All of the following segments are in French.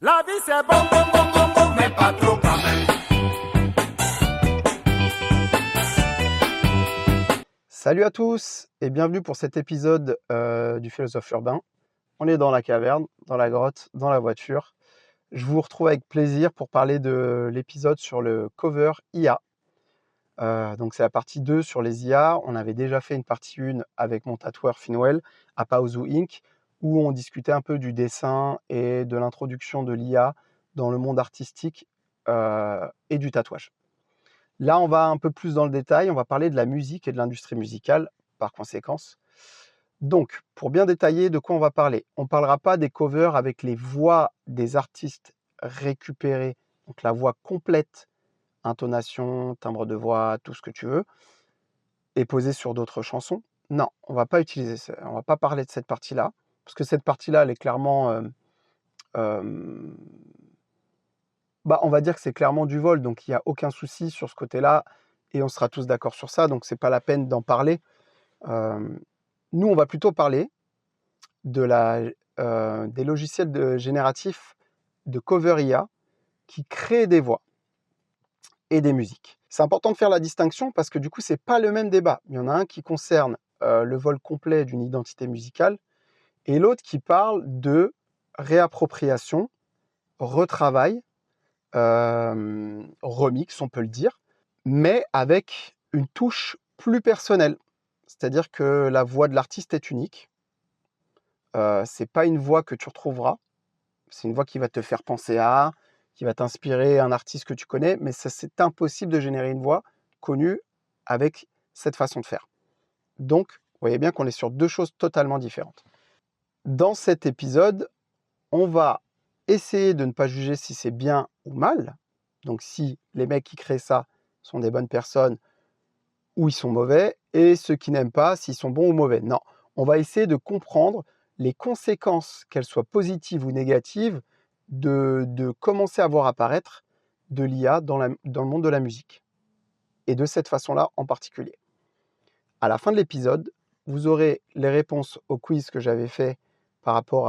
La vie c'est bon, bon, bon, bon, bon, mais pas trop quand même. Salut à tous et bienvenue pour cet épisode du Philosophe Urbain. On est dans la caverne, dans la grotte, dans la voiture. Je vous retrouve avec plaisir pour parler de l'épisode sur le cover IA. Donc c'est la partie 2 sur les IA. On avait déjà fait une partie 1 avec mon tatoueur Finwell à Paozu Inc. où on discutait un peu du dessin et de l'introduction de l'IA dans le monde artistique et du tatouage. Là, on va un peu plus dans le détail, on va parler de la musique et de l'industrie musicale, par conséquence. Donc, pour bien détailler de quoi on va parler, on ne parlera pas des covers avec les voix des artistes récupérées, donc la voix complète, intonation, timbre de voix, tout ce que tu veux, et posée sur d'autres chansons. Non, on ne va pas utiliser ça, on ne va pas parler de cette partie-là, parce que cette partie-là, elle est clairement... on va dire que c'est clairement du vol, donc il n'y a aucun souci sur ce côté-là, et on sera tous d'accord sur ça, donc c'est pas la peine d'en parler. Nous, on va plutôt parler des logiciels génératifs de cover IA qui créent des voix et des musiques. C'est important de faire la distinction parce que du coup, c'est pas le même débat. Il y en a un qui concerne le vol complet d'une identité musicale et l'autre qui parle de réappropriation, retravail, remix, on peut le dire, mais avec une touche plus personnelle. C'est-à-dire que la voix de l'artiste est unique. C'est pas une voix que tu retrouveras. C'est une voix qui va te faire penser à, qui va t'inspirer un artiste que tu connais, mais c'est impossible de générer une voix connue avec cette façon de faire. Donc, vous voyez bien qu'on est sur deux choses totalement différentes. Dans cet épisode, on va essayer de ne pas juger si c'est bien ou mal. Donc, si les mecs qui créent ça sont des bonnes personnes ou ils sont mauvais, et ceux qui n'aiment pas, s'ils sont bons ou mauvais. Non, on va essayer de comprendre les conséquences, qu'elles soient positives ou négatives, de commencer à voir apparaître de l'IA dans le monde de la musique. Et de cette façon-là en particulier. À la fin de l'épisode, vous aurez les réponses au quiz que j'avais fait par rapport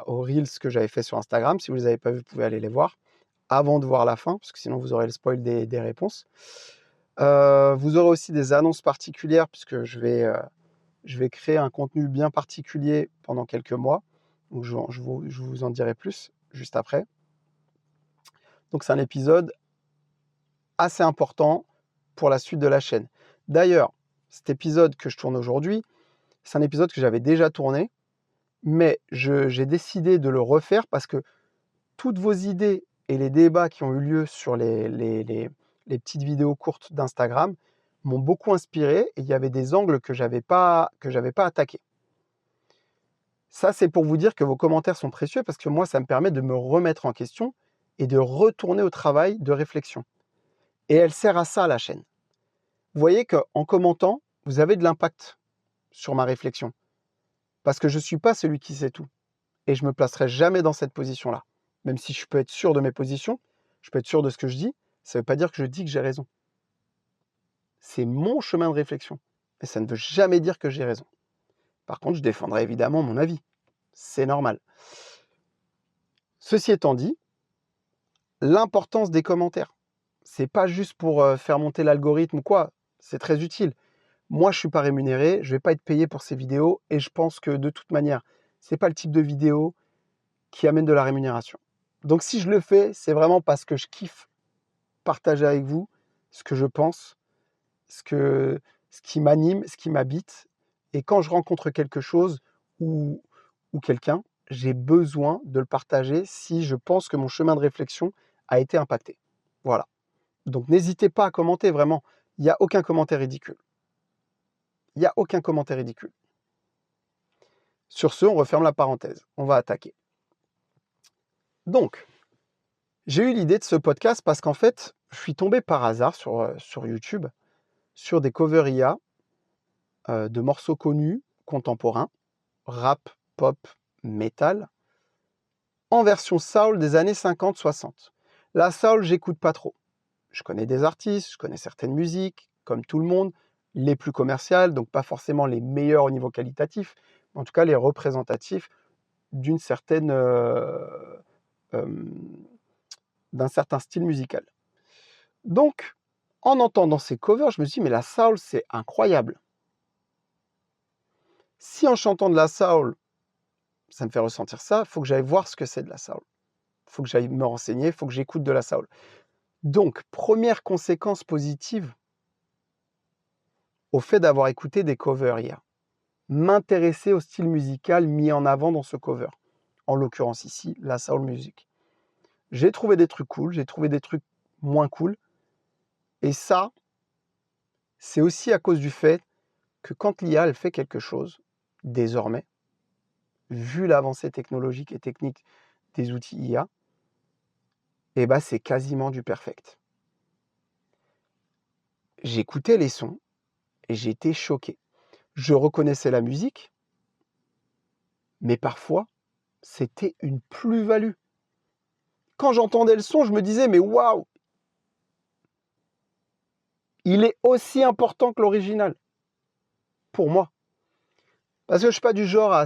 aux Reels que j'avais fait sur Instagram. Si vous ne les avez pas vus, vous pouvez aller les voir avant de voir la fin, parce que sinon vous aurez le spoil des réponses. Vous aurez aussi des annonces particulières, puisque je vais créer un contenu bien particulier pendant quelques mois. Donc je vous en dirai plus juste après. Donc c'est un épisode assez important pour la suite de la chaîne. D'ailleurs, cet épisode que je tourne aujourd'hui, c'est un épisode que j'avais déjà tourné, mais j'ai décidé de le refaire parce que toutes vos idées et les débats qui ont eu lieu sur les petites vidéos courtes d'Instagram m'ont beaucoup inspiré et il y avait des angles que j'avais pas attaqués. Ça, c'est pour vous dire que vos commentaires sont précieux parce que moi, ça me permet de me remettre en question et de retourner au travail de réflexion. Et elle sert à ça, la chaîne. Vous voyez qu'en commentant, vous avez de l'impact sur ma réflexion. Parce que je ne suis pas celui qui sait tout. Et je ne me placerai jamais dans cette position-là. Même si je peux être sûr de mes positions, je peux être sûr de ce que je dis, ça ne veut pas dire que je dis que j'ai raison. C'est mon chemin de réflexion. Et ça ne veut jamais dire que j'ai raison. Par contre, je défendrai évidemment mon avis. C'est normal. Ceci étant dit, l'importance des commentaires. C'est pas juste pour faire monter l'algorithme ou quoi. C'est très utile. Moi, je ne suis pas rémunéré, je ne vais pas être payé pour ces vidéos et je pense que de toute manière, ce n'est pas le type de vidéo qui amène de la rémunération. Donc si je le fais, c'est vraiment parce que je kiffe partager avec vous ce que je pense, ce qui m'anime, ce qui m'habite. Et quand je rencontre quelque chose ou quelqu'un, j'ai besoin de le partager si je pense que mon chemin de réflexion a été impacté. Voilà. Donc n'hésitez pas à commenter, vraiment. Il n'y a aucun commentaire ridicule. Il n'y a aucun commentaire ridicule. Sur ce, on referme la parenthèse. On va attaquer. Donc, j'ai eu l'idée de ce podcast parce qu'en fait, je suis tombé par hasard sur YouTube sur des covers IA de morceaux connus, contemporains, rap, pop, metal, en version soul des années 50-60. La soul, j'écoute pas trop. Je connais des artistes, je connais certaines musiques, comme tout le monde, les plus commerciales, donc pas forcément les meilleures au niveau qualitatif, mais en tout cas les représentatifs d'une certaine d'un certain style musical. Donc, en entendant ces covers, je me suis dit, mais la soul, c'est incroyable. Si en chantant de la soul, ça me fait ressentir ça, il faut que j'aille voir ce que c'est de la soul. Il faut que j'aille me renseigner, il faut que j'écoute de la soul. Donc, première conséquence positive au fait d'avoir écouté des covers hier. M'intéresser au style musical mis en avant dans ce cover. En l'occurrence ici, la soul music. J'ai trouvé des trucs cool, j'ai trouvé des trucs moins cool. Et ça, c'est aussi à cause du fait que quand l'IA, elle fait quelque chose, désormais, vu l'avancée technologique et technique des outils IA, eh ben, c'est quasiment du perfect. J'écoutais les sons et j'étais choqué. Je reconnaissais la musique, mais parfois, c'était une plus-value. Quand j'entendais le son, je me disais, mais waouh, il est aussi important que l'original, pour moi. Parce que je ne suis pas du genre à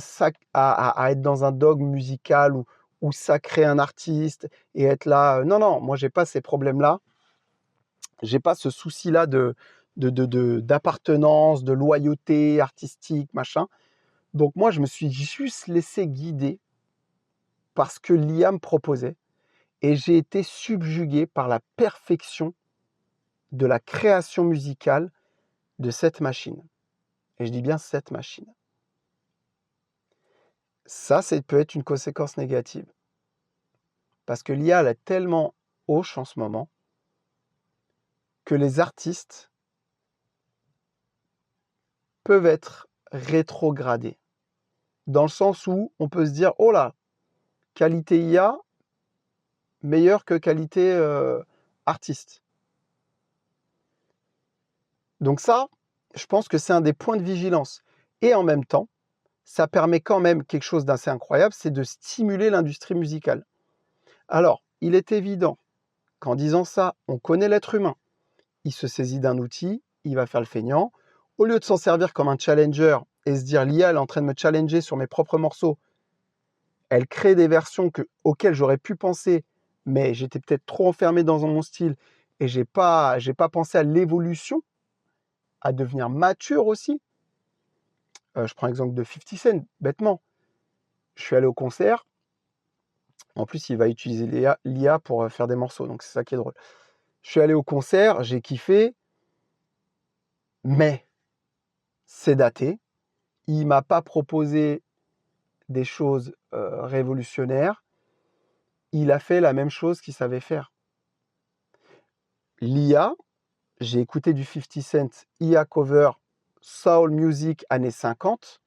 être dans un dogme musical ou sacrer un artiste et être là. Non, non, moi, je n'ai pas ces problèmes-là. Je n'ai pas ce souci-là d'appartenance, de loyauté artistique, machin. Donc moi, je me suis juste laissé guider par ce que l'IA me proposait et j'ai été subjugué par la perfection de la création musicale de cette machine. Et je dis bien cette machine. Ça peut être une conséquence négative. Parce que l'IA, elle est tellement hoche en ce moment que les artistes peuvent être rétrogradés. Dans le sens où on peut se dire, oh là, qualité IA, meilleure que qualité artiste. Donc ça, je pense que c'est un des points de vigilance. Et en même temps, ça permet quand même quelque chose d'assez incroyable, c'est de stimuler l'industrie musicale. Alors, il est évident qu'en disant ça, on connaît l'être humain. Il se saisit d'un outil, il va faire le feignant. Au lieu de s'en servir comme un challenger et se dire l'IA est en train de me challenger sur mes propres morceaux, elle crée des versions auxquelles j'aurais pu penser, mais j'étais peut-être trop enfermé dans mon style et j'ai pas pensé à l'évolution, à devenir mature aussi. Je prends l'exemple de 50 Cent, bêtement. Je suis allé au concert. En plus, il va utiliser l'IA pour faire des morceaux, donc c'est ça qui est drôle. Je suis allé au concert, j'ai kiffé, mais c'est daté. Il ne m'a pas proposé des choses révolutionnaires. Il a fait la même chose qu'il savait faire. L'IA, j'ai écouté du 50 Cent IA cover Soul Music années 50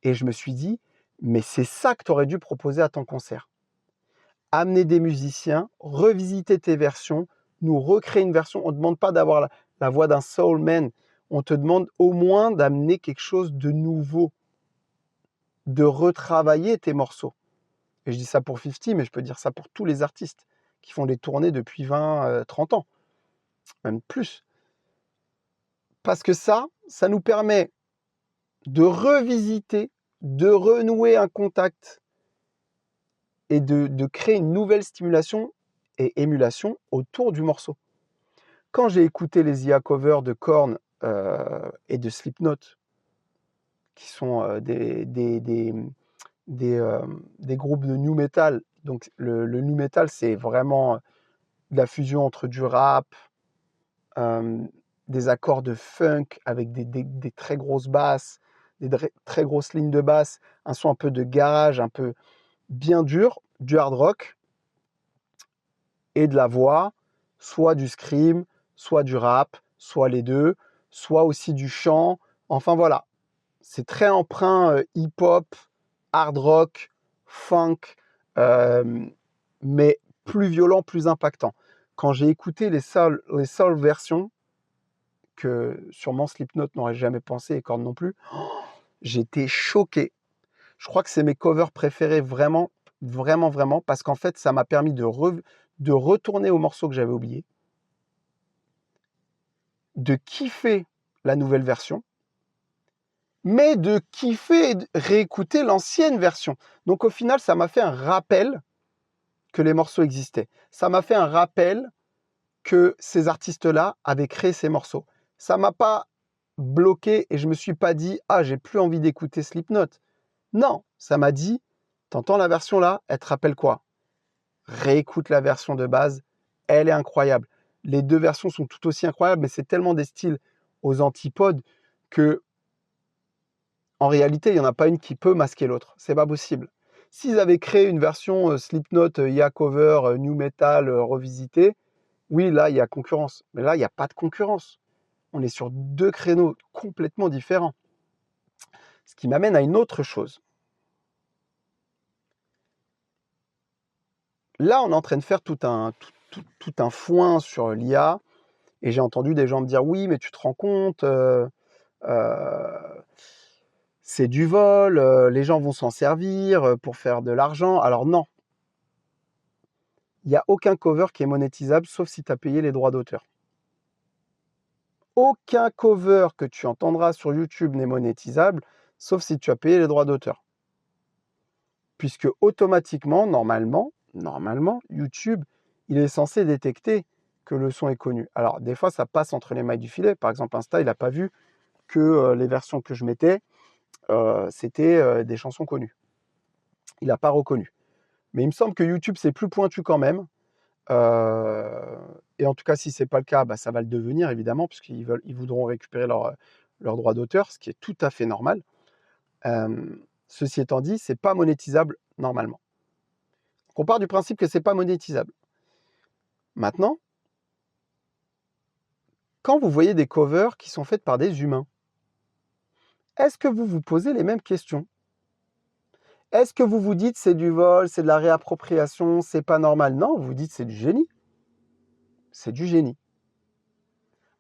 et je me suis dit, mais c'est ça que tu aurais dû proposer à ton concert. Amener des musiciens, revisiter tes versions, nous recréer une version. On ne demande pas d'avoir la voix d'un soulman. On te demande au moins d'amener quelque chose de nouveau, de retravailler tes morceaux. Et je dis ça pour 50, mais je peux dire ça pour tous les artistes qui font des tournées depuis 20, 30 ans, même plus. Parce que ça nous permet de revisiter, de renouer un contact et de créer une nouvelle stimulation et émulation autour du morceau. Quand j'ai écouté les IA covers de Korn et de Slipknot, qui sont des groupes de nu metal, donc le nu metal, c'est vraiment de la fusion entre du rap, des accords de funk avec des très grosses basses, des très grosses lignes de basse, un son un peu de garage, un peu bien dur, du hard rock, et de la voix, soit du scream, soit du rap, soit les deux, soit aussi du chant. Enfin voilà, c'est très emprunt hip-hop, hard rock, funk, mais plus violent, plus impactant. Quand j'ai écouté les soul versions, que sûrement Slipknot n'aurait jamais pensé et Korn non plus, j'étais choqué. Je crois que c'est mes covers préférés vraiment, vraiment, vraiment, parce qu'en fait, ça m'a permis de retourner aux morceaux que j'avais oubliés, de kiffer la nouvelle version, mais de kiffer et de réécouter l'ancienne version. Donc au final, ça m'a fait un rappel que les morceaux existaient. Ça m'a fait un rappel que ces artistes-là avaient créé ces morceaux. Ça m'a pas bloqué et je me suis pas dit: «Ah, j'ai plus envie d'écouter Slipknot». Non, ça m'a dit: «T'entends la version là, elle te rappelle quoi? Réécoute la version de base, elle est incroyable». Les 2 versions sont tout aussi incroyables, mais c'est tellement des styles aux antipodes que en réalité, il y en a pas une qui peut masquer l'autre. C'est pas possible. S'ils avaient créé une version, Slipknot, IA cover, nu metal, revisité, oui, là, il y a concurrence. Mais là, il y a pas de concurrence. On est sur 2 créneaux complètement différents. Ce qui m'amène à une autre chose. Là, on est en train de faire tout un foin sur l'IA et j'ai entendu des gens me dire: «Oui, mais tu te rends compte, c'est du vol, les gens vont s'en servir, pour faire de l'argent». Alors non, il y a aucun cover qui est monétisable sauf si tu as payé les droits d'auteur. Aucun cover que tu entendras sur YouTube n'est monétisable sauf si tu as payé les droits d'auteur. Puisque automatiquement, normalement, YouTube, il est censé détecter que le son est connu. Alors des fois, ça passe entre les mailles du filet. Par exemple, Insta, il n'a pas vu que, les versions que je mettais, c'était, des chansons connues. Il n'a pas reconnu. Mais il me semble que YouTube, c'est plus pointu quand même. Et en tout cas, si c'est pas le cas, bah, ça va le devenir évidemment, puisqu'ils voudront récupérer leurs droits d'auteur, ce qui est tout à fait normal. Ceci étant dit, c'est pas monétisable normalement. Donc on part du principe que c'est pas monétisable. Maintenant, quand vous voyez des covers qui sont faites par des humains, est-ce que vous vous posez les mêmes questions? Est-ce que vous vous dites c'est du vol, c'est de la réappropriation, c'est pas normal? Non, vous vous dites c'est du génie. C'est du génie.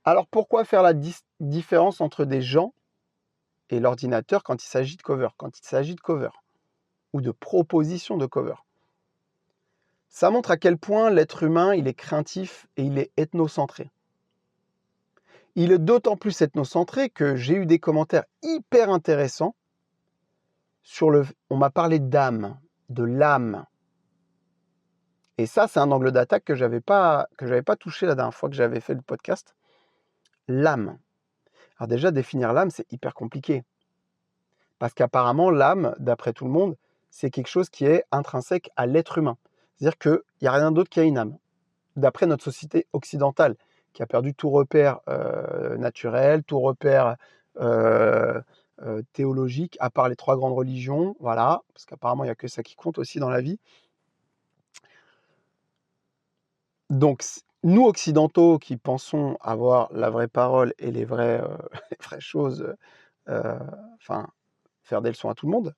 Alors pourquoi faire la différence entre des gens et l'ordinateur quand il s'agit de cover, quand il s'agit de cover ou de proposition de cover? Ça montre à quel point l'être humain, il est craintif et il est ethnocentré. Il est d'autant plus ethnocentré que j'ai eu des commentaires hyper intéressants sur on m'a parlé d'âme, de l'âme. Et ça, c'est un angle d'attaque que j'avais pas touché la dernière fois que j'avais fait le podcast. L'âme. Alors déjà, définir l'âme, c'est hyper compliqué. Parce qu'apparemment, l'âme, d'après tout le monde, c'est quelque chose qui est intrinsèque à l'être humain. C'est-à-dire qu'il n'y a rien d'autre qui a une âme. D'après notre société occidentale, qui a perdu tout repère naturel, tout repère théologique, à part les 3 grandes religions, voilà, parce qu'apparemment, il n'y a que ça qui compte aussi dans la vie. Donc, nous, occidentaux, qui pensons avoir la vraie parole et les vraies choses, enfin, faire des leçons à tout le monde,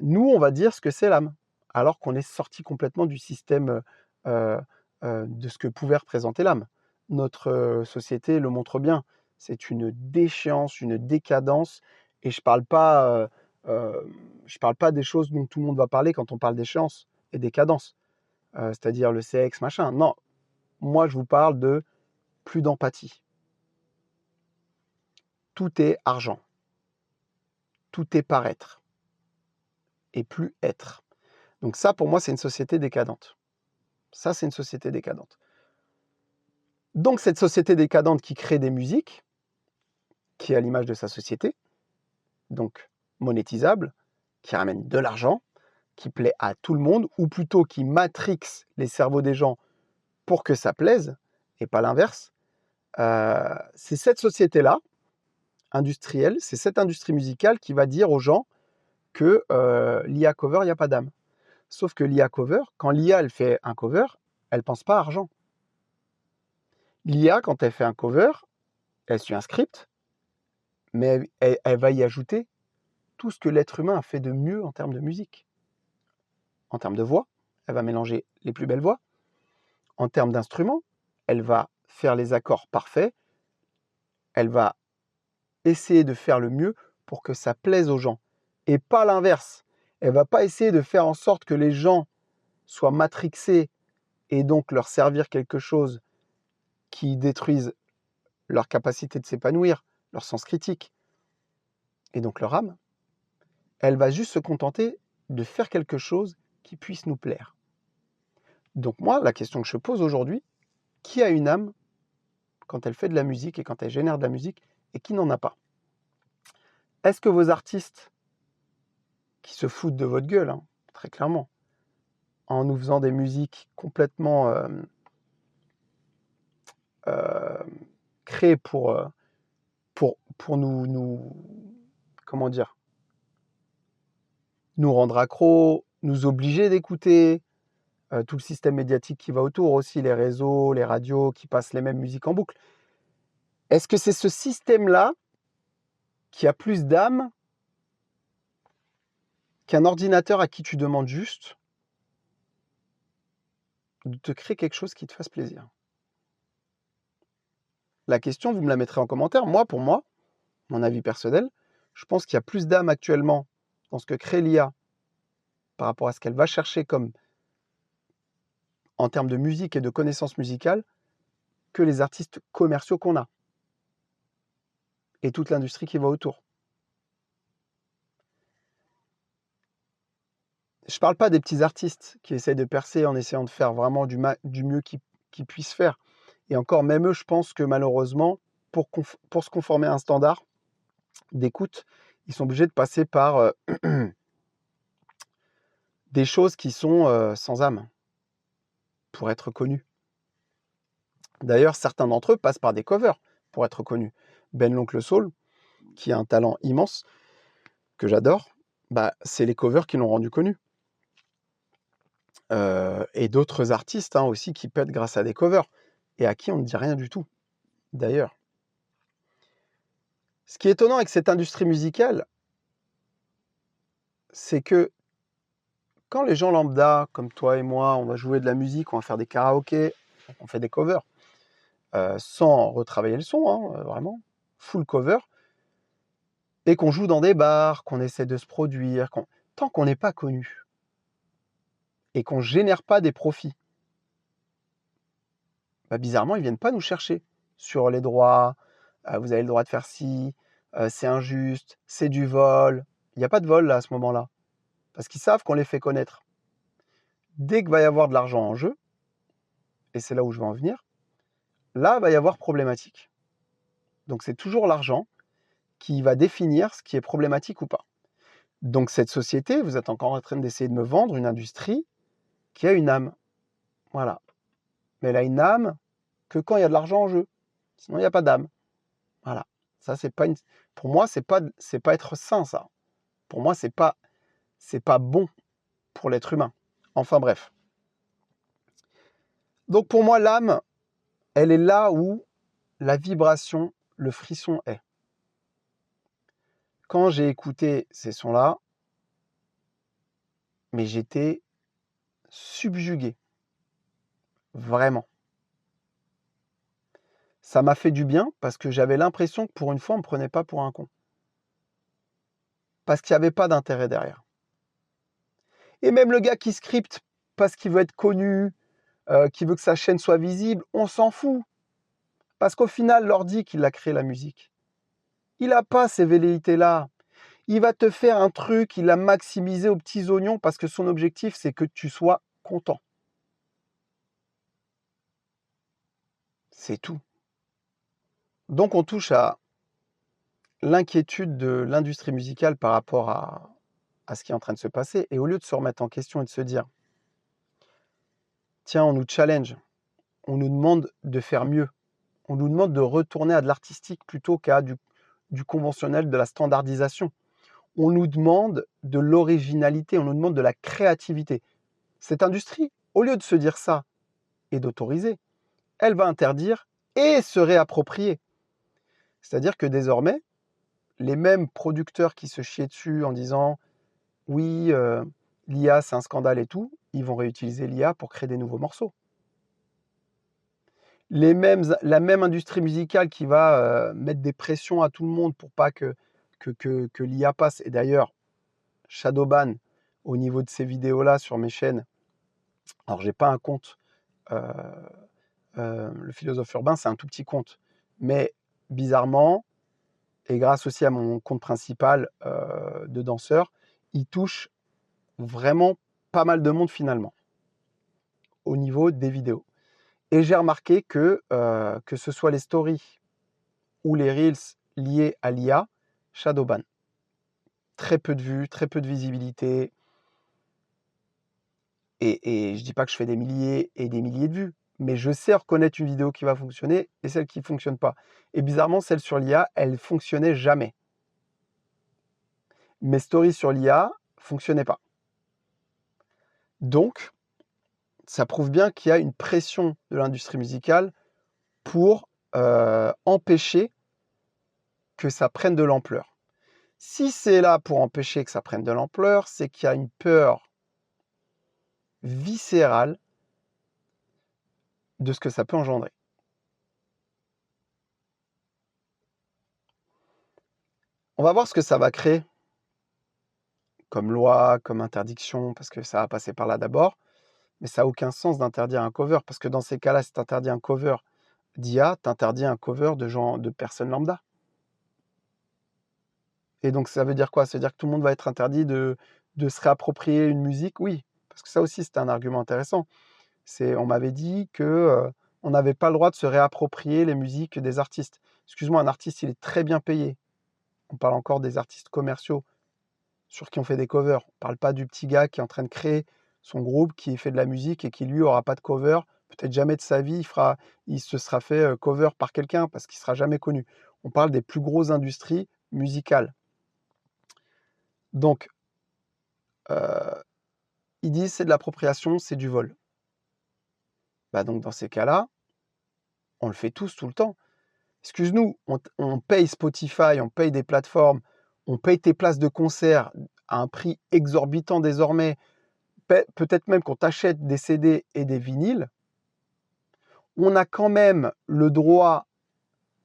nous, on va dire ce que c'est l'âme, alors qu'on est sorti complètement du système de ce que pouvait représenter l'âme. Notre société le montre bien. C'est une déchéance, une décadence, et je parle pas des choses dont tout le monde va parler quand on parle d'échéance et décadence, c'est-à-dire le sexe, machin. Non, moi, je vous parle de plus d'empathie. Tout est argent. Tout est paraître et plus être. Donc ça, pour moi, c'est une société décadente. Ça, c'est une société décadente. Donc cette société décadente qui crée des musiques, qui est à l'image de sa société, donc monétisable, qui ramène de l'argent, qui plaît à tout le monde, ou plutôt qui matrixe les cerveaux des gens pour que ça plaise, et pas l'inverse, c'est cette société-là, industrielle, c'est cette industrie musicale qui va dire aux gens que l'IA cover, il n'y a pas d'âme. Sauf que l'IA cover, quand l'IA elle fait un cover, elle ne pense pas argent. L'IA, quand elle fait un cover, elle suit un script, mais elle va y ajouter tout ce que l'être humain a fait de mieux en termes de musique. En termes de voix, elle va mélanger les plus belles voix. En termes d'instruments, elle va faire les accords parfaits. Elle va essayer de faire le mieux pour que ça plaise aux gens. Et pas l'inverse. Elle va pas essayer de faire en sorte que les gens soient matrixés et donc leur servir quelque chose qui détruise leur capacité de s'épanouir, leur sens critique et donc leur âme. Elle va juste se contenter de faire quelque chose qui puisse nous plaire. Donc moi, la question que je pose aujourd'hui, qui a une âme quand elle fait de la musique et quand elle génère de la musique et qui n'en a pas? Est-ce que vos artistes qui se foutent de votre gueule, hein, très clairement, en nous faisant des musiques complètement créées pour nous, comment dire, nous rendre accros, nous obliger d'écouter, tout le système médiatique qui va autour aussi, les réseaux, les radios qui passent les mêmes musiques en boucle. Est-ce que c'est ce système-là qui a plus d'âme qu'un ordinateur à qui tu demandes juste de te créer quelque chose qui te fasse plaisir? La question, vous me la mettrez en commentaire. Moi, pour moi, mon avis personnel, je pense qu'il y a plus d'âme actuellement dans ce que crée l'IA par rapport à ce qu'elle va chercher comme en termes de musique et de connaissances musicales que les artistes commerciaux qu'on a et toute l'industrie qui va autour. Je parle pas des petits artistes qui essayent de percer en essayant de faire vraiment du mieux qu'ils puissent faire. Et encore, même eux, je pense que malheureusement, pour se conformer à un standard d'écoute, ils sont obligés de passer par des choses qui sont sans âme pour être connus. D'ailleurs, certains d'entre eux passent par des covers pour être connus. Ben l'Oncle Soul, qui a un talent immense, que j'adore, c'est les covers qui l'ont rendu connu. Et d'autres artistes aussi qui pètent grâce à des covers et à qui on ne dit rien du tout, d'ailleurs. Ce qui est étonnant avec cette industrie musicale, c'est que quand les gens lambda, comme toi et moi, on va jouer de la musique, on va faire des karaokés, on fait des covers, sans retravailler le son, vraiment, full cover, et qu'on joue dans des bars, qu'on essaie de se produire, tant qu'on n'est pas connu et qu'on ne génère pas des profits, bizarrement, ils ne viennent pas nous chercher sur les droits, vous avez le droit de faire ci, c'est injuste, c'est du vol. Il n'y a pas de vol là à ce moment-là, parce qu'ils savent qu'on les fait connaître. Dès qu'il va y avoir de l'argent en jeu, et c'est là où je veux en venir, là, il va y avoir problématique. Donc c'est toujours l'argent qui va définir ce qui est problématique ou pas. Donc cette société, vous êtes encore en train d'essayer de me vendre une industrie qui a une âme. Voilà. Mais elle a une âme que quand il y a de l'argent en jeu. Sinon, il n'y a pas d'âme. Voilà. Ça, c'est pas pour moi, c'est pas être sain, ça. Pour moi, c'est pas bon pour l'être humain. Enfin bref. Donc pour moi, l'âme, elle est là où la vibration, le frisson est. Quand j'ai écouté ces sons-là, mais j'étais subjugué. Vraiment. Ça m'a fait du bien parce que j'avais l'impression que pour une fois, on ne me prenait pas pour un con. Parce qu'il n'y avait pas d'intérêt derrière. Et même le gars qui scripte parce qu'il veut être connu, qui veut que sa chaîne soit visible, on s'en fout. Parce qu'au final, l'ordi qu'il a créé la musique, il n'a pas ces velléités-là. Il va te faire un truc, il l'a maximisé aux petits oignons parce que son objectif, c'est que tu sois content. C'est tout. Donc on touche à l'inquiétude de l'industrie musicale par rapport à ce qui est en train de se passer. Et au lieu de se remettre en question et de se dire, tiens, on nous challenge, on nous demande de faire mieux, on nous demande de retourner à de l'artistique plutôt qu'à du conventionnel, de la standardisation. On nous demande de l'originalité, on nous demande de la créativité. Cette industrie, au lieu de se dire ça et d'autoriser, elle va interdire et se réapproprier. C'est-à-dire que désormais, les mêmes producteurs qui se chiaient dessus en disant « oui, l'IA c'est un scandale et tout », ils vont réutiliser l'IA pour créer des nouveaux morceaux. La même industrie musicale qui va mettre des pressions à tout le monde pour pas que l'IA passe. Et d'ailleurs, Shadowban, au niveau de ces vidéos-là sur mes chaînes, alors j'ai pas un compte, le philosophe urbain, c'est un tout petit compte. Mais bizarrement, et grâce aussi à mon compte principal de danseur, il touche vraiment pas mal de monde finalement. au niveau des vidéos. Et j'ai remarqué que ce soit les stories ou les reels liés à l'IA, shadowban. Très peu de vues, très peu de visibilité. Et je dis pas que je fais des milliers et des milliers de vues, mais je sais reconnaître une vidéo qui va fonctionner et celle qui ne fonctionne pas. Et bizarrement, celle sur l'IA, elle fonctionnait jamais. Mes stories sur l'IA fonctionnaient pas. Donc, ça prouve bien qu'il y a une pression de l'industrie musicale pour empêcher que ça prenne de l'ampleur. Si c'est là pour empêcher que ça prenne de l'ampleur, c'est qu'il y a une peur viscérale de ce que ça peut engendrer. On va voir ce que ça va créer comme loi, comme interdiction, parce que ça va passer par là d'abord. Mais ça n'a aucun sens d'interdire un cover, parce que dans ces cas-là, si tu interdis un cover d'IA, tu interdis un cover de personnes lambda. Et donc ça veut dire quoi? Ça veut dire que tout le monde va être interdit de se réapproprier une musique? Oui, parce que ça aussi, c'était un argument intéressant. On m'avait dit que on n'avait pas le droit de se réapproprier les musiques des artistes. Excuse-moi, un artiste, il est très bien payé. On parle encore des artistes commerciaux sur qui on fait des covers. On ne parle pas du petit gars qui est en train de créer son groupe, qui fait de la musique et qui lui aura pas de cover. Peut-être jamais de sa vie, il se sera fait cover par quelqu'un parce qu'il sera jamais connu. On parle des plus grosses industries musicales. Donc, ils disent c'est de l'appropriation, c'est du vol. Bah donc dans ces cas-là, on le fait tous tout le temps. Excuse-nous, on paye Spotify, on paye des plateformes, on paye tes places de concert à un prix exorbitant désormais. Peut-être même qu'on t'achète des CD et des vinyles. On a quand même le droit,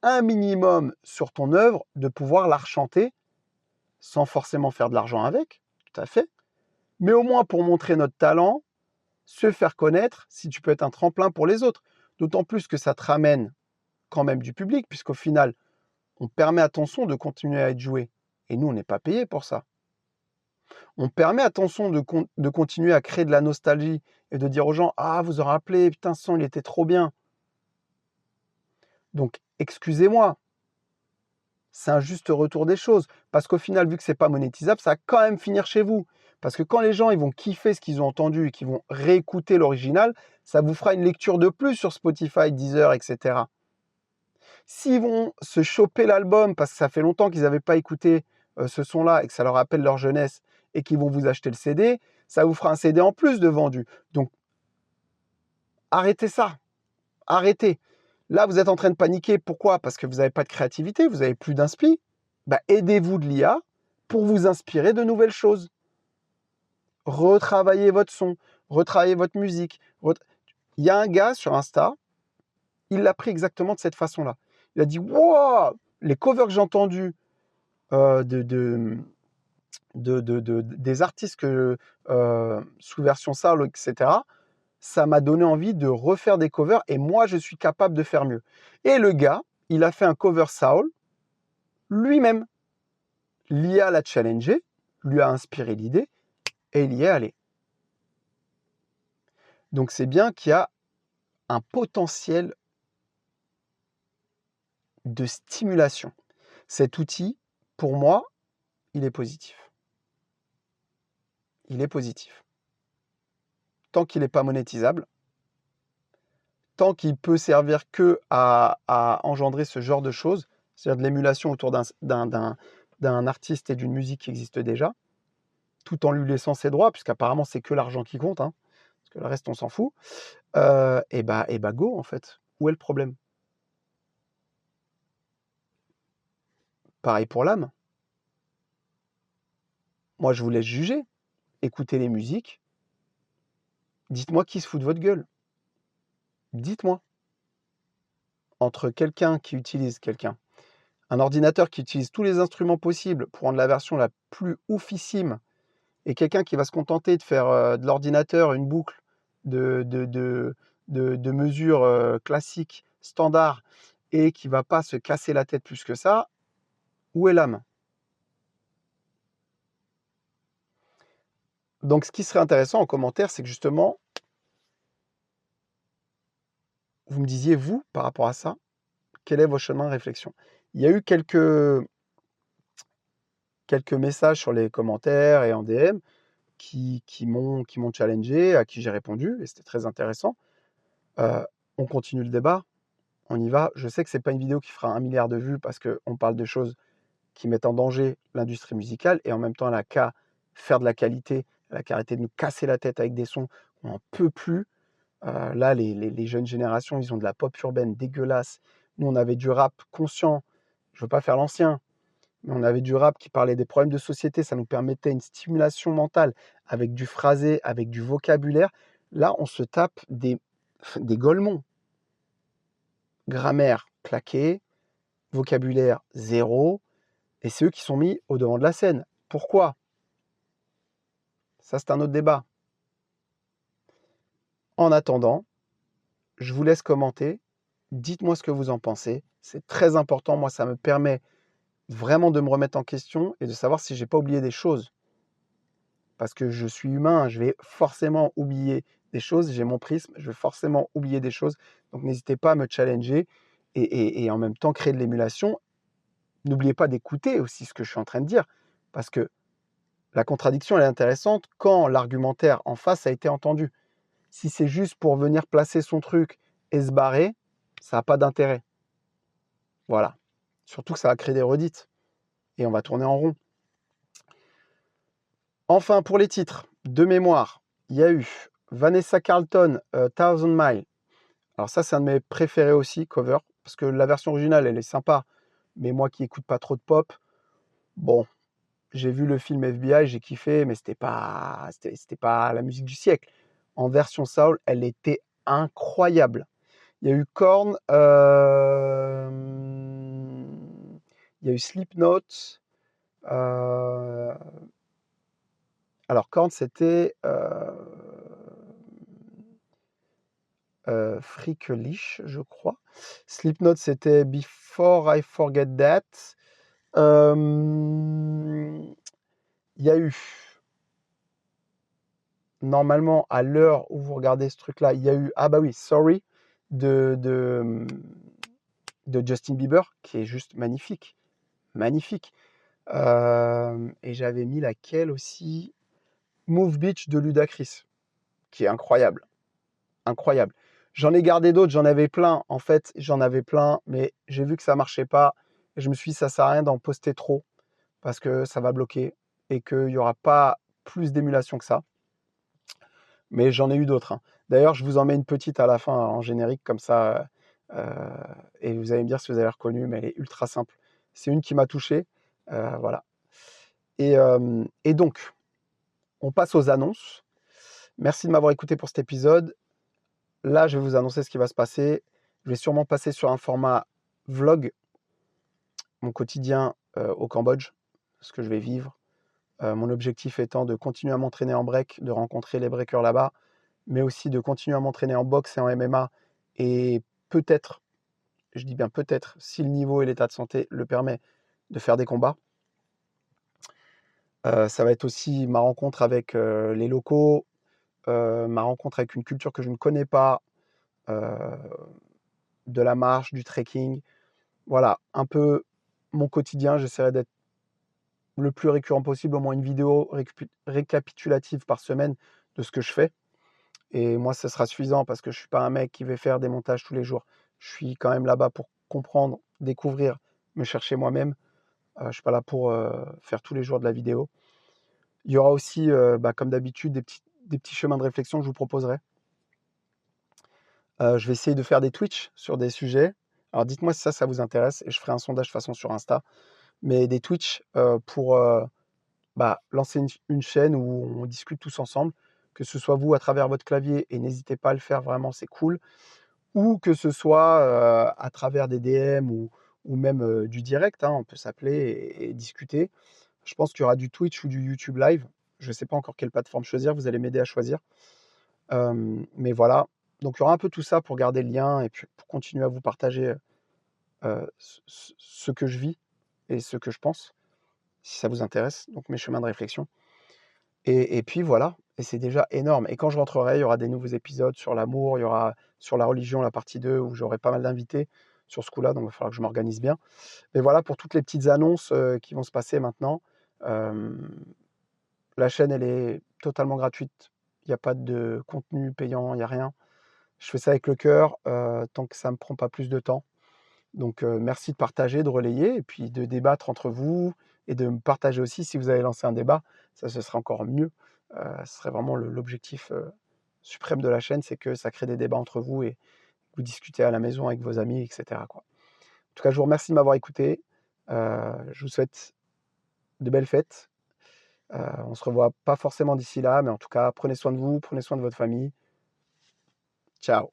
un minimum sur ton œuvre, de pouvoir la rechanter sans forcément faire de l'argent avec, tout à fait. Mais au moins pour montrer notre talent, se faire connaître, si tu peux être un tremplin pour les autres. D'autant plus que ça te ramène quand même du public, puisqu'au final, on permet à ton son de continuer à être joué. Et nous, on n'est pas payé pour ça. On permet à ton son de continuer à créer de la nostalgie et de dire aux gens « Ah, vous aurez rappelé, putain, ce son, il était trop bien. » Donc, excusez-moi, c'est un juste retour des choses. Parce qu'au final, vu que c'est pas monétisable, ça va quand même finir chez vous. Parce que quand les gens ils vont kiffer ce qu'ils ont entendu et qu'ils vont réécouter l'original, ça vous fera une lecture de plus sur Spotify, Deezer, etc. S'ils vont se choper l'album parce que ça fait longtemps qu'ils n'avaient pas écouté ce son-là et que ça leur rappelle leur jeunesse et qu'ils vont vous acheter le CD, ça vous fera un CD en plus de vendu. Donc, arrêtez ça. Arrêtez. Là, vous êtes en train de paniquer. Pourquoi? Parce que vous n'avez pas de créativité, vous n'avez plus d'inspi. Bah, aidez-vous de l'IA pour vous inspirer de nouvelles choses. Retravaillez votre son, retravaillez votre musique. Il y a un gars sur Insta, il l'a pris exactement de cette façon-là. Il a dit « Wow, les covers que j'ai entendus des artistes sous version soul, etc., ça m'a donné envie de refaire des covers et moi, je suis capable de faire mieux. » Et le gars, il a fait un cover soul lui-même. L'IA l'a challengé, lui a inspiré l'idée et il y est allé. Donc, c'est bien qu'il y a un potentiel de stimulation. Cet outil, pour moi, il est positif. Il est positif. Tant qu'il n'est pas monétisable, tant qu'il peut servir que à engendrer ce genre de choses, c'est-à-dire de l'émulation autour d'un artiste et d'une musique qui existe déjà, tout en lui laissant ses droits, puisqu'apparemment c'est que l'argent qui compte, hein, parce que le reste on s'en fout, et bah go en fait. Où est le problème? Pareil pour l'âme. Moi je vous laisse juger, écoutez les musiques, dites-moi qui se fout de votre gueule. Dites-moi. Entre un ordinateur qui utilise tous les instruments possibles pour rendre la version la plus oufissime, et quelqu'un qui va se contenter de faire de l'ordinateur une boucle de mesures classiques, standards, et qui ne va pas se casser la tête plus que ça, où est l'âme? Donc ce qui serait intéressant en commentaire, c'est que justement, vous me disiez, vous, par rapport à ça, quel est votre chemin de réflexion? Il y a eu quelques messages sur les commentaires et en DM qui m'ont challengé, à qui j'ai répondu et c'était très intéressant. On continue le débat, on y va. Je sais que c'est pas une vidéo qui fera 1 milliard de vues parce qu'on parle de choses qui mettent en danger l'industrie musicale et en même temps, elle a qu'à faire de la qualité, elle a qu'à arrêter de nous casser la tête avec des sons qu'on n'en peut plus. Là, les jeunes générations, ils ont de la pop urbaine dégueulasse. Nous, on avait du rap conscient. Je veux pas faire l'ancien, mais on avait du rap qui parlait des problèmes de société. Ça nous permettait une stimulation mentale avec du phrasé, avec du vocabulaire. Là, on se tape des golemons. Grammaire claquée, vocabulaire zéro, et c'est eux qui sont mis au devant de la scène. Pourquoi? Ça, c'est un autre débat. En attendant, je vous laisse commenter. Dites-moi ce que vous en pensez. C'est très important. Moi, ça me permet vraiment de me remettre en question et de savoir si j'ai pas oublié des choses. Parce que je suis humain, je vais forcément oublier des choses. J'ai mon prisme, je vais forcément oublier des choses. Donc, n'hésitez pas à me challenger et en même temps créer de l'émulation. N'oubliez pas d'écouter aussi ce que je suis en train de dire. Parce que la contradiction, elle est intéressante quand l'argumentaire en face a été entendu. Si c'est juste pour venir placer son truc et se barrer, ça n'a pas d'intérêt. Voilà. Surtout que ça va créer des redites. Et on va tourner en rond. Enfin, pour les titres, de mémoire, il y a eu Vanessa Carlton, Thousand Mile. Alors ça, c'est un de mes préférés aussi, cover, parce que la version originale, elle est sympa. Mais moi qui écoute pas trop de pop, bon, j'ai vu le film FBI, j'ai kiffé, mais c'était pas la musique du siècle. En version soul, elle était incroyable. Il y a eu Korn, il y a eu Slipknot. Alors Korn, c'était Freaklish, je crois. Slipknot, c'était Before I Forget That. Il y a eu, normalement, à l'heure où vous regardez ce truc-là, il y a eu, ah bah oui, Sorry, de Justin Bieber, qui est juste magnifique. Magnifique. Et j'avais mis laquelle aussi? Move Beach de Ludacris, qui est incroyable. Incroyable. J'en ai gardé d'autres, j'en avais plein. En fait, j'en avais plein, mais j'ai vu que ça marchait pas. Et je me suis dit, ça sert à rien d'en poster trop, parce que ça va bloquer et qu'il n'y aura pas plus d'émulation que ça. Mais j'en ai eu d'autres, hein. D'ailleurs, je vous en mets une petite à la fin en générique, comme ça, et vous allez me dire si vous avez reconnu, mais elle est ultra simple. C'est une qui m'a touché, voilà. Et donc, on passe aux annonces. Merci de m'avoir écouté pour cet épisode. Là, je vais vous annoncer ce qui va se passer. Je vais sûrement passer sur un format vlog, mon quotidien au Cambodge, ce que je vais vivre. Mon objectif étant de continuer à m'entraîner en break, de rencontrer les breakers là-bas, mais aussi de continuer à m'entraîner en boxe et en MMA. Et peut-être, je dis bien peut-être, si le niveau et l'état de santé le permet, de faire des combats. Ça va être aussi ma rencontre avec les locaux, ma rencontre avec une culture que je ne connais pas, de la marche, du trekking. Voilà, un peu mon quotidien. J'essaierai d'être le plus récurrent possible, au moins une vidéo récapitulative par semaine de ce que je fais. Et moi, ce sera suffisant parce que je ne suis pas un mec qui va faire des montages tous les jours. Je suis quand même là-bas pour comprendre, découvrir, me chercher moi-même. Je ne suis pas là pour faire tous les jours de la vidéo. Il y aura aussi, comme d'habitude, des petits chemins de réflexion que je vous proposerai. Je vais essayer de faire des Twitch sur des sujets. Alors dites-moi si ça vous intéresse et je ferai un sondage de toute façon sur Insta. Mais des Twitch pour lancer une chaîne où on discute tous ensemble, que ce soit vous à travers votre clavier, et n'hésitez pas à le faire, vraiment c'est cool, ou que ce soit à travers des DM ou même du direct, hein, on peut s'appeler et discuter. Je pense qu'il y aura du Twitch ou du YouTube Live. Je ne sais pas encore quelle plateforme choisir, vous allez m'aider à choisir. Mais voilà, donc il y aura un peu tout ça pour garder le lien et puis pour continuer à vous partager ce que je vis et ce que je pense, si ça vous intéresse, donc mes chemins de réflexion. Et puis voilà, Et c'est déjà énorme. Et quand je rentrerai, il y aura des nouveaux épisodes sur l'amour, il y aura sur la religion, la partie 2, où j'aurai pas mal d'invités sur ce coup-là, donc il va falloir que je m'organise bien. Mais voilà pour toutes les petites annonces qui vont se passer maintenant. La chaîne, elle est totalement gratuite. Il n'y a pas de contenu payant, il n'y a rien. Je fais ça avec le cœur, tant que ça ne me prend pas plus de temps. Donc merci de partager, de relayer, et puis de débattre entre vous, et de me partager aussi si vous avez lancé un débat. Ça, ce serait encore mieux. Ce serait vraiment l'objectif suprême de la chaîne, c'est que ça crée des débats entre vous et vous discutez à la maison avec vos amis, etc., quoi. En tout cas, je vous remercie de m'avoir écouté. Je vous souhaite de belles fêtes. On se revoit pas forcément d'ici là, mais en tout cas, prenez soin de vous, prenez soin de votre famille. Ciao.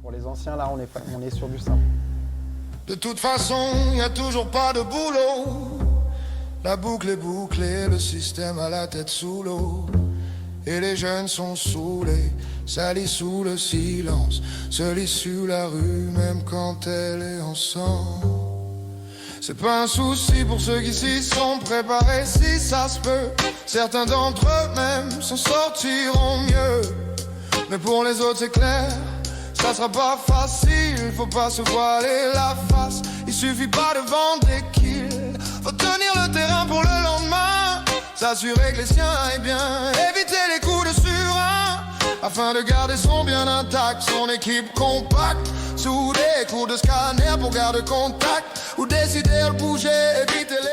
Pour les anciens, là, on est sur du simple. De toute façon, y a toujours pas de boulot. La boucle est bouclée, le système a la tête sous l'eau. Et les jeunes sont saoulés, salis sous le silence, se lisent sur la rue même quand elle est ensemble. C'est pas un souci pour ceux qui s'y sont préparés, si ça se peut. Certains d'entre eux même s'en sortiront mieux. Mais pour les autres c'est clair, ça sera pas facile. Faut pas se voiler la face, il suffit pas de vendre des kills. Faut tenir le terrain pour le lendemain, s'assurer que les siens aillent bien, éviter les coups de surin, afin de garder son bien intact, son équipe compacte, sous des coups de scanner pour garder contact, ou décider de bouger, éviter les